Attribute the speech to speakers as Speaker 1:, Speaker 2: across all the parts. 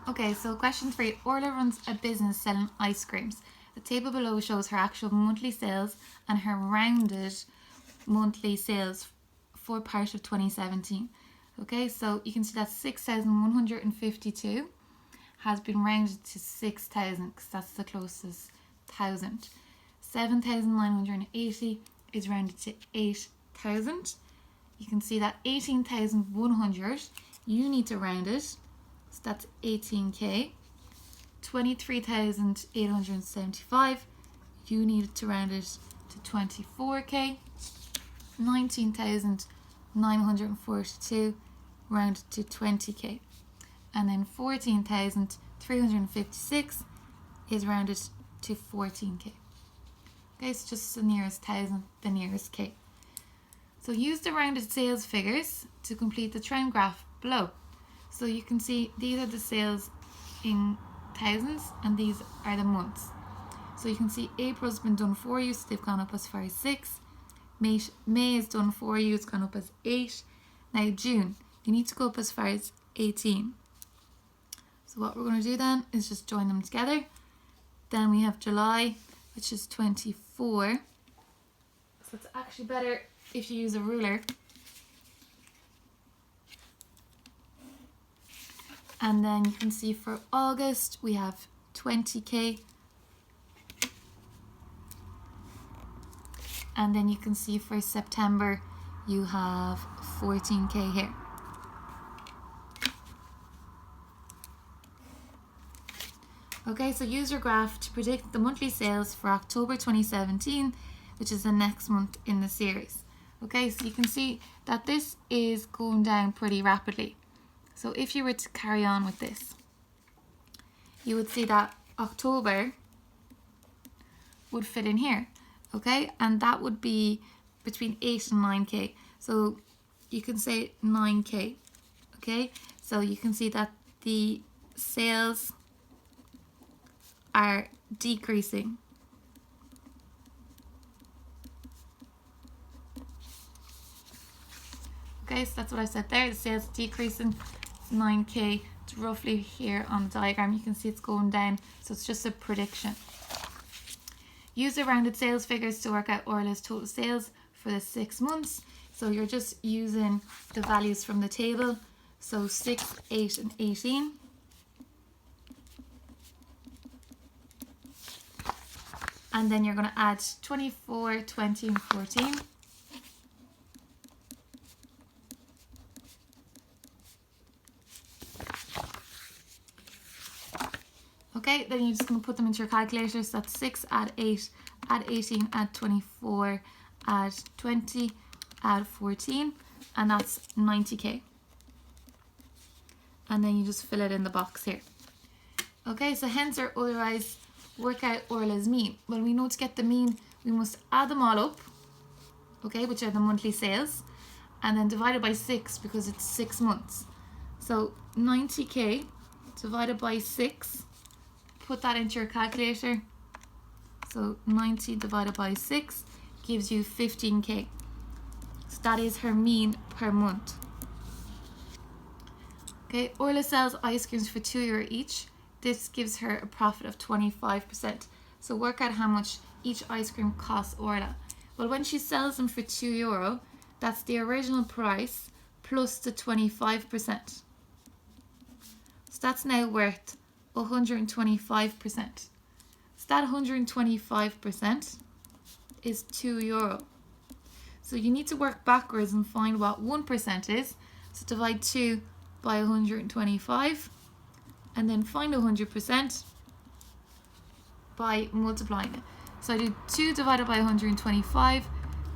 Speaker 1: Okay, so question 3. Orla runs a business selling ice creams. The table below shows her actual monthly sales and her rounded monthly sales for part of 2017. Okay, so you can see that 6,152 has been rounded to 6,000 because that's the closest thousand. 7,980 is rounded to 8,000. You can see that 18,100, you need to round it, so that's 18k. 23,875, you need to round it to 24k. 19,942, rounded to 20k. And then 14,356 is rounded to 14k. Okay, so just the nearest thousand, the nearest k. So use the rounded sales figures to complete the trend graph below. So you can see these are the sales in thousands and these are the months. So you can see April's been done for you, so they've gone up as far as 6. May is done for you, it's gone up as 8. Now June, you need to go up as far as 18. So what we're going to do then is just join them together. Then we have July, which is 24. So it's actually better if you use a ruler. And then you can see for August we have 20k. And then you can see for September you have 14k here. Okay, so use your graph to predict the monthly sales for October 2017, which is the next month in the series. Okay, so you can see that this is going down pretty rapidly. So if you were to carry on with this, you would see that October would fit in here, okay? And that would be between 8 and 9k. So you can say 9k, okay? So you can see that the sales are decreasing. Okay, so that's what I said there. The sales decreasing, 9k. It's roughly here on the diagram. You can see it's going down, so it's just a prediction. Use the rounded sales figures to work out Orla's total sales for the 6 months. So you're just using the values from the table. So 6, 8 and 18. And then you're going to add 24, 20 and 14. Okay, then you're just going to put them into your calculator. So that's 6, add 8, add 18, add 24, add 20, add 14, and that's 90k. And then you just fill it in the box here. Okay, so hence or otherwise work out Orla's mean. Well, we know to get the mean, we must add them all up, okay, which are the monthly sales, and then divide it by 6 because it's 6 months. So 90k divided by 6, put that into your calculator. So 90 divided by 6 gives you 15k. So that is her mean per month. Okay, Orla sells ice creams for €2 each. This gives her a profit of 25%. So work out how much each ice cream costs Orla. Well, when she sells them for €2, that's the original price plus the 25%. So that's now worth 125%. So that 125% is €2. So you need to work backwards and find what 1% is. So divide 2 by 125 and then find 100% by multiplying it. So I do 2 divided by 125,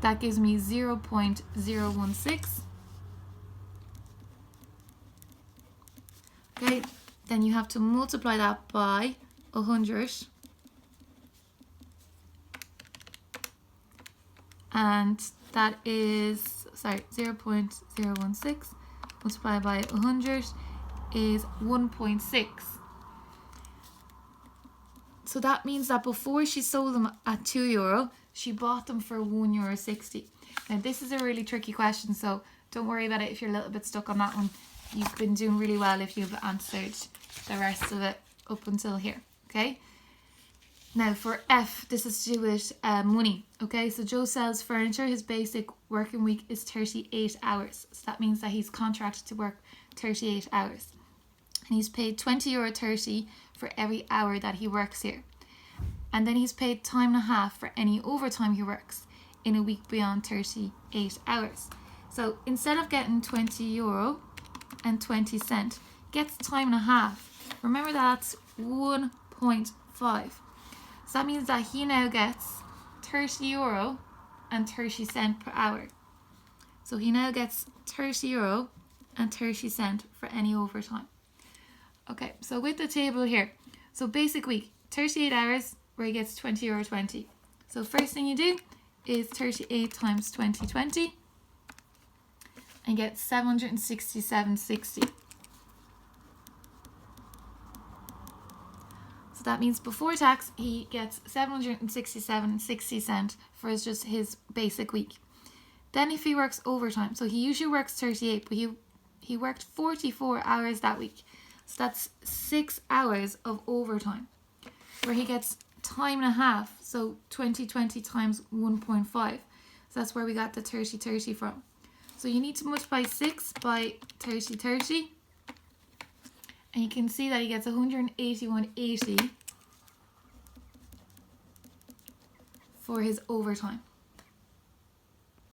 Speaker 1: that gives me 0.016. Okay, then you have to multiply that by 100, and that is, 0.016 multiplied by 100 is 1.6. So that means that before she sold them at €2, she bought them for €1.60. Now this is a really tricky question, so don't worry about it if you're a little bit stuck on that one. you've been doing really well if you've answered the rest of it up until here, okay? Now for F, this is to do with money, okay? So Joe sells furniture. His basic working week is 38 hours. So that means that he's contracted to work 38 hours. And he's paid €20.30 for every hour that he works here. And then he's paid time and a half for any overtime he works in a week beyond 38 hours. So instead of getting €20.20, gets time and a half. Remember that's 1.5. So that means that he now gets €30.30 per hour. So he now gets €30.30 for any overtime. Okay, so with the table here, so basic week, 38 hours where he gets €20.20. So first thing you do is 38 times 20 and get 767.60. So that means before tax, he gets 767.60 for just his basic week. Then if he works overtime, so he usually works 38, but he worked 44 hours that week. So that's 6 hours of overtime, where he gets time and a half. So 20 times 1.5. So that's where we got the 30 from. So you need to multiply 6 by 30, and you can see that he gets 181.80 for his overtime.